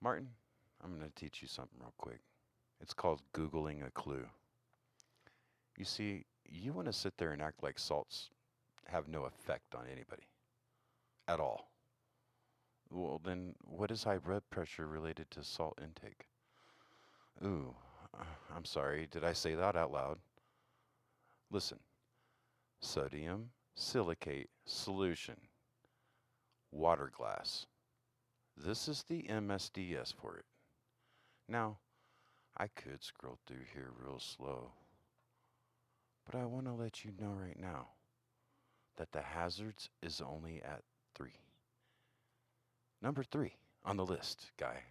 Martin, I'm going to teach you something real quick. It's called Googling a clue. You see, you want to sit there and act like salts have no effect on anybody at all. Well, then what is high blood pressure related to salt intake? Ooh, I'm sorry, did I say that out loud? Listen, sodium silicate solution, water glass. This is the MSDS for it. Now, I could scroll through here real slow, but I want to let you know right now that the hazards is only at 3. Number 3 on the list, guy.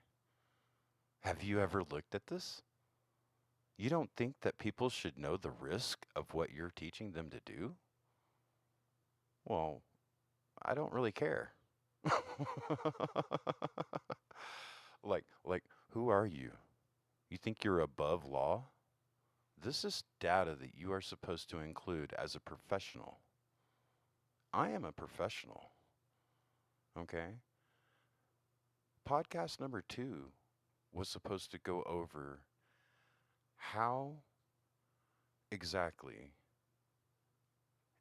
Have you ever looked at this? You don't think that people should know the risk of what you're teaching them to do? Well, I don't really care. like who are you? You think you're above law? This is data that you are supposed to include as a professional. I am a professional, okay? Podcast number 2 was supposed to go over how exactly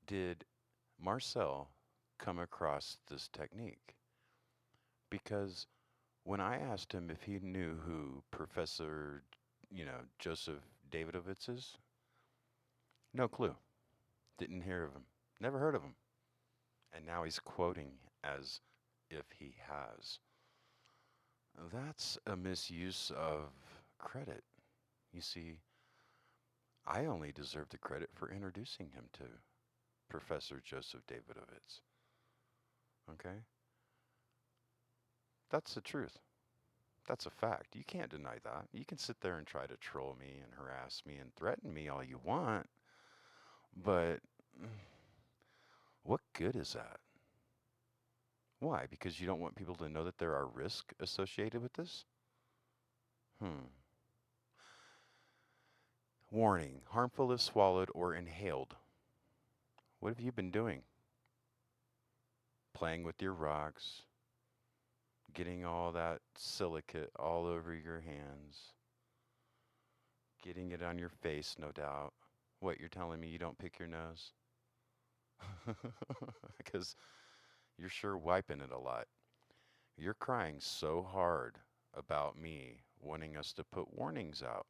did Marcel come across this technique? Because when I asked him if he knew who Professor, Joseph Davidovitz is, no clue. Didn't hear of him. Never heard of him. And now he's quoting as if he has. That's a misuse of credit. You see, I only deserve the credit for introducing him to Professor Joseph Davidovitz. Okay? That's the truth. That's a fact. You can't deny that. You can sit there and try to troll me and harass me and threaten me all you want, but what good is that? Why? Because you don't want people to know that there are risks associated with this? Hmm. Warning, harmful if swallowed or inhaled. What have you been doing? Playing with your rocks, getting all that silicate all over your hands, getting it on your face, no doubt. What, you're telling me you don't pick your nose? Because you're sure wiping it a lot. You're crying so hard about me wanting us to put warnings out.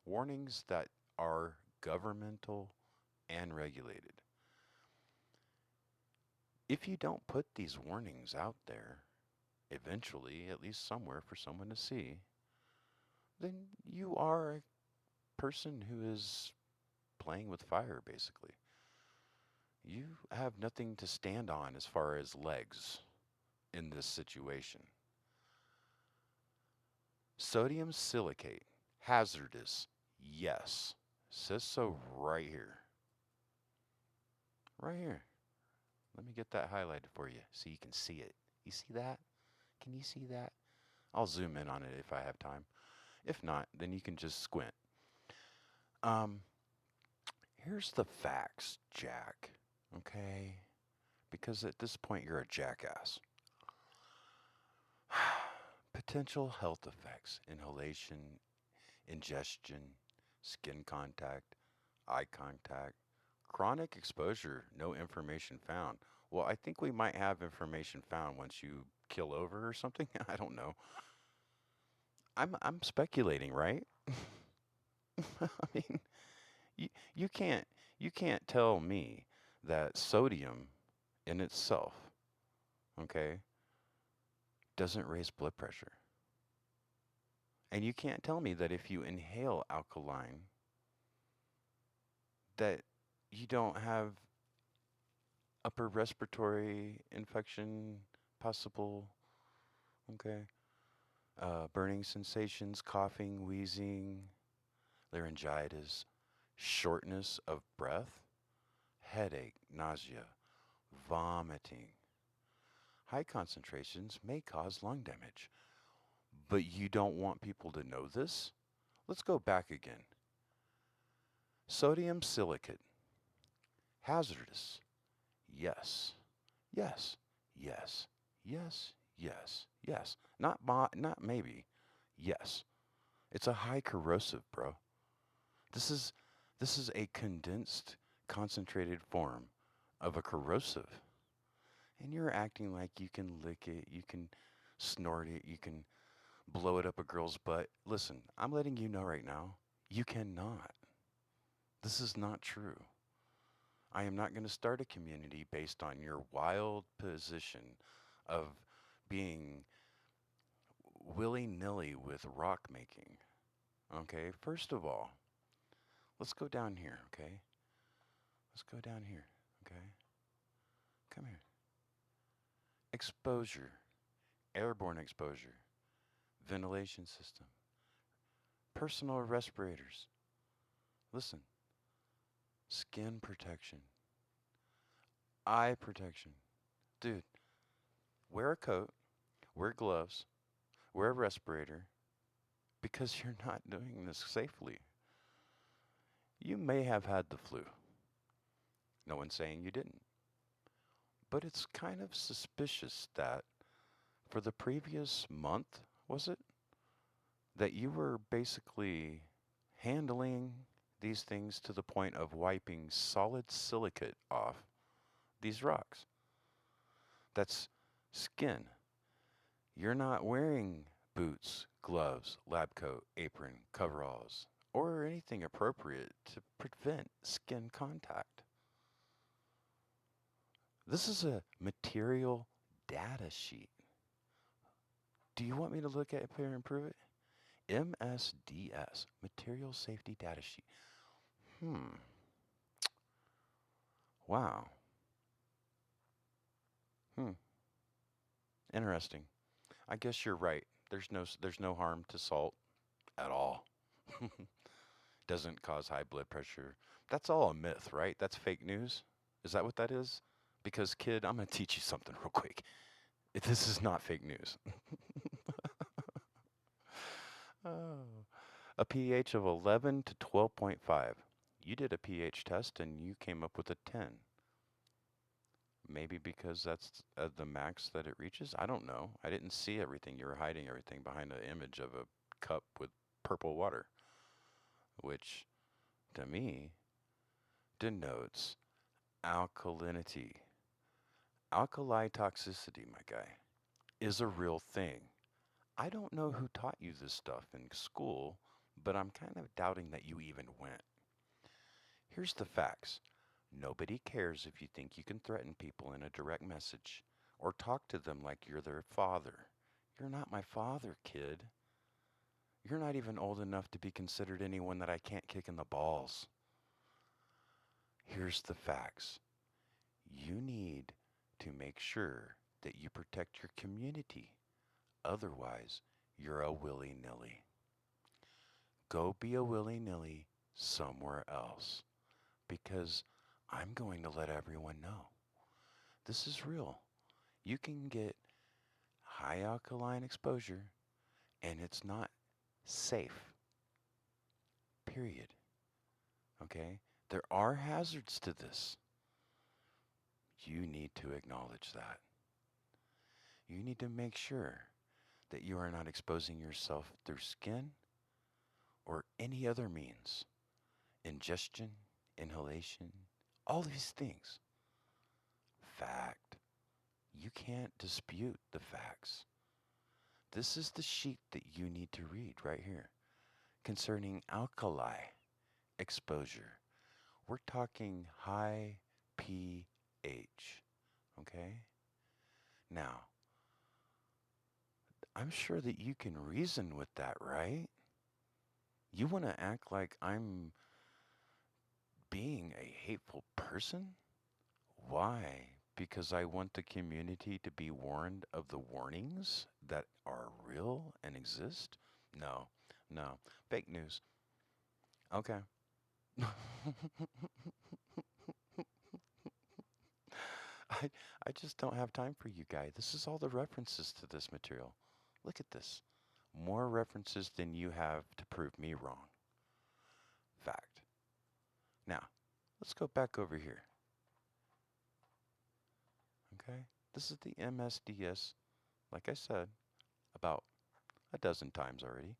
Warnings that are governmental and regulated. If you don't put these warnings out there, eventually, at least somewhere for someone to see, then you are a person who is playing with fire, basically. You have nothing to stand on as far as legs in this situation. Sodium silicate, hazardous, yes. Says so right here. Right here. Let me get that highlighted for you so you can see it. You see that? Can you see that? I'll zoom in on it if I have time. If not, then you can just squint. Um, Here's the facts, Jack. Okay? Because at this point you're a jackass. Potential health effects: inhalation, ingestion, skin contact, eye contact, chronic exposure, no information found. Well, I think we might have information found once you kill over or something. I don't know. I'm speculating, right? I mean, you, you can't you can't tell me that sodium in itself, okay, doesn't raise blood pressure. And you can't tell me that if you inhale alkaline that you don't have upper respiratory infection possible, okay? Burning sensations, coughing, wheezing, laryngitis, shortness of breath, headache, nausea, vomiting. High concentrations may cause lung damage. But you don't want people to know this? Let's go back again. Sodium silicate, hazardous. Yes, yes, yes, yes, yes, yes. Not maybe. Yes, it's a high corrosive, bro. This is this is a condensed, concentrated form of a corrosive. And you're acting like you can lick it, you can snort it, you can blow it up a girl's butt. Listen, I'm letting you know right now, you cannot. This is not true. I am not going to start a community based on your wild position of being willy nilly with rock making. Okay, first of all, let's go down here, okay? Let's go down here, okay? Come here. Exposure, airborne exposure, ventilation system, personal respirators. Listen, skin protection, eye protection. Dude, wear a coat, wear gloves, wear a respirator because you're not doing this safely. You may have had the flu. No one's saying you didn't. But it's kind of suspicious that for the previous month, was it, that you were basically handling these things to the point of wiping solid silicate off these rocks. That's skin. You're not wearing boots, gloves, lab coat, apron, coveralls, or anything appropriate to prevent skin contact. This is a material data sheet. Do you want me to look at it here and prove it? MSDS, Material Safety Data Sheet. Hmm. Wow. Hmm. Interesting. I guess you're right. There's no harm to salt at all. Doesn't cause high blood pressure. That's all a myth, right? That's fake news. Is that what that is? Because kid, I'm going to teach you something real quick. This is not fake news. Oh. A pH of 11 to 12.5. You did a pH test and you came up with a 10. Maybe because that's the max that it reaches? I don't know. I didn't see everything. You were hiding everything behind an image of a cup with purple water, which to me denotes alkalinity. Alkali toxicity, my guy, is a real thing. I don't know who taught you this stuff in school, but I'm kind of doubting that you even went. Here's the facts. Nobody cares if you think you can threaten people in a direct message or talk to them like you're their father. You're not my father, kid. You're not even old enough to be considered anyone that I can't kick in the balls. Here's the facts. You need to make sure that you protect your community. Otherwise, you're a willy-nilly. Go be a willy-nilly somewhere else because I'm going to let everyone know. This is real. You can get high alkaline exposure and it's not safe. Period. Okay? There are hazards to this. You need to acknowledge that. You need to make sure that you are not exposing yourself through skin or any other means. Ingestion, inhalation, all these things. Fact. You can't dispute the facts. This is the sheet that you need to read right here concerning alkali exposure. We're talking high pH. Okay? Now, I'm sure that you can reason with that, right? You want to act like I'm being a hateful person? Why? Because I want the community to be warned of the warnings that are real and exist? No, no. Fake news. Okay. I, I just don't have time for you guys. This is all the references to this material. Look at this. More references than you have to prove me wrong. Fact. Now, let's go back over here. Okay? This is the MSDS, like I said, about a dozen times already,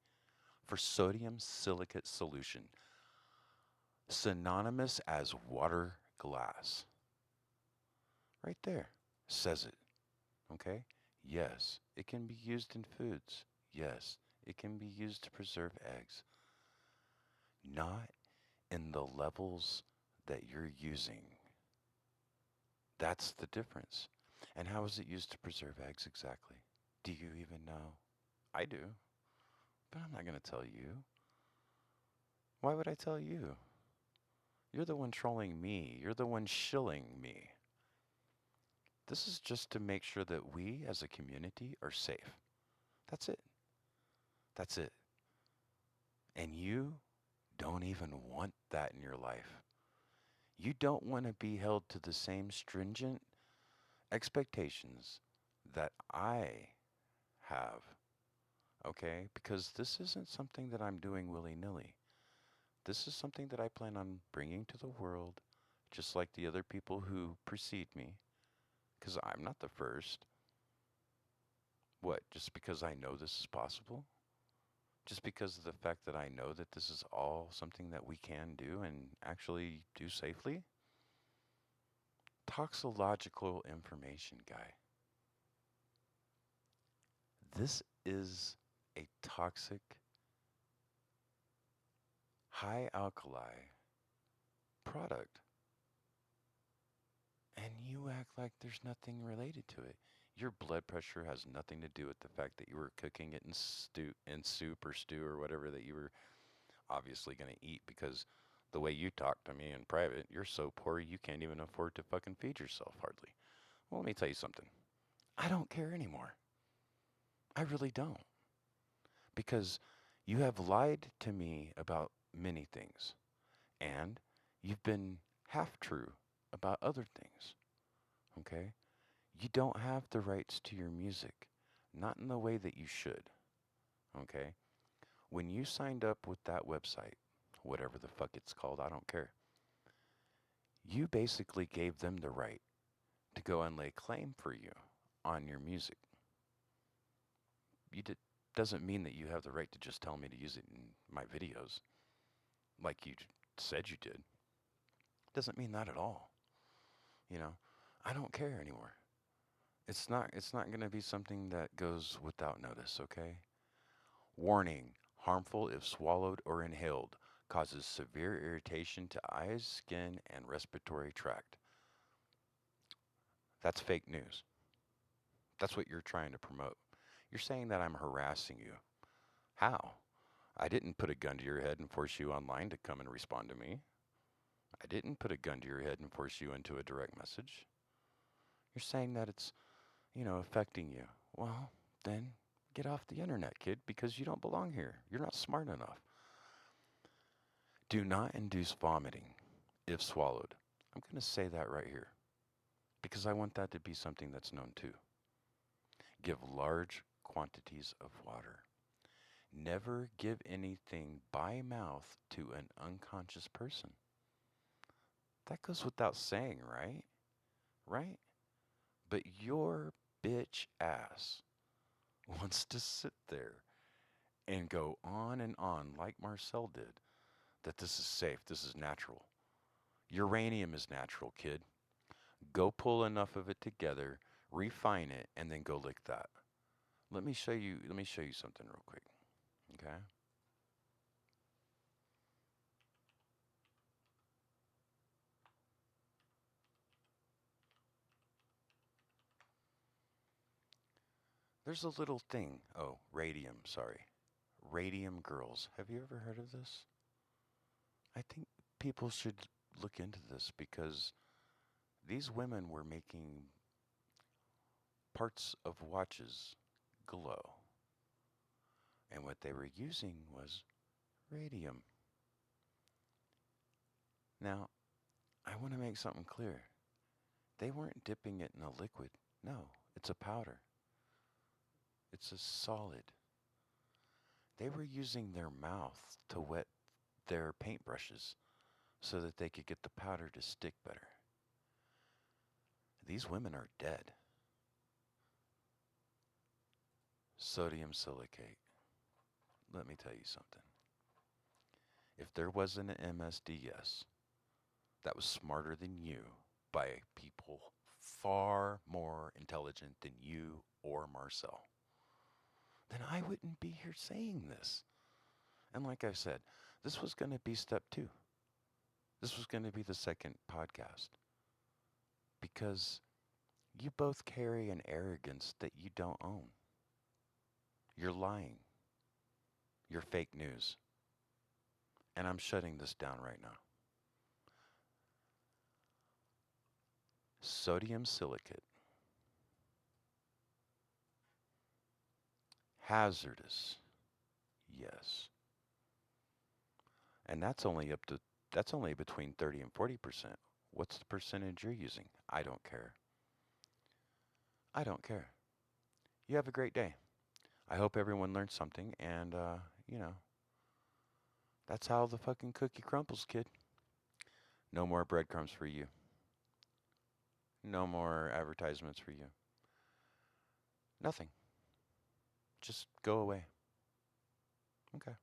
for sodium silicate solution, synonymous as water glass. Right there says it, okay? Yes, it can be used in foods. Yes, it can be used to preserve eggs. Not in the levels that you're using. That's the difference. And how is it used to preserve eggs exactly? Do you even know? I do, but I'm not going to tell you. Why would I tell you? You're the one trolling me. You're the one shilling me. This is just to make sure that we as a community are safe. That's it. That's it. And you don't even want that in your life. You don't want to be held to the same stringent expectations that I have, okay? Because this isn't something that I'm doing willy nilly. This is something that I plan on bringing to the world, just like the other people who precede me, because I'm not the first. What, just because I know this is possible? Just because of the fact that I know that this is all something that we can do and actually do safely? Toxological information, guy. This is a toxic, high alkali product. And you act like there's nothing related to it. Your blood pressure has nothing to do with the fact that you were cooking it in soup or stew or whatever that you were obviously going to eat, because the way you talk to me in private, you're so poor you can't even afford to fucking feed yourself hardly. Well, let me tell you something. I don't care anymore. I really don't. Because you have lied to me about many things, and you've been half true about other things. Okay? You don't have the rights to your music, not in the way that you should. Okay? When you signed up with that website, whatever the fuck it's called, I don't care, you basically gave them the right to go and lay claim for you on your music. You did, doesn't mean that you have the right to just tell me to use it in my videos like you said you did. Doesn't mean that at all. You know, I don't care anymore. It's not going to be something that goes without notice, okay? Warning: harmful if swallowed or inhaled. Causes severe irritation to eyes, skin, and respiratory tract. That's fake news. That's what you're trying to promote. You're saying that I'm harassing you. How? I didn't put a gun to your head and force you online to come and respond to me. I didn't put a gun to your head and force you into a direct message. You're saying that it's, affecting you. Well, then get off the internet, kid, because you don't belong here. You're not smart enough. Do not induce vomiting if swallowed. I'm going to say that right here because I want that to be something that's known too. Give large quantities of water. Never give anything by mouth to an unconscious person. That goes without saying, right? Right? But your bitch ass wants to sit there and go on and on like Marcel did, that this is safe, this is natural. Uranium is natural, kid. Go pull enough of it together, refine it, and then go lick that. Let me show you something real quick. Okay? There's a little thing. Oh, radium, sorry. Radium girls. Have you ever heard of this? I think people should look into this because these women were making parts of watches glow. And what they were using was radium. Now, I want to make something clear. They weren't dipping it in a liquid. No, it's a powder. It's a solid. They were using their mouth to wet their paintbrushes so that they could get the powder to stick better. These women are dead. Sodium silicate. let me tell you something. If there wasn't an MSDS that was smarter than you by people far more intelligent than you or Marcel, then I wouldn't be here saying this. And like I said, this was going to be step 2. This was going to be the second podcast because you both carry an arrogance that you don't own. You're lying. You're fake news. And I'm shutting this down right now. Sodium silicate. Hazardous. Yes. And that's only between 30 and 40%. What's the percentage you're using? I don't care. I don't care. You have a great day. I hope everyone learned something, and, you know, that's how the fucking cookie crumbles, kid. No more breadcrumbs for you. No more advertisements for you. Nothing. Just go away. Okay.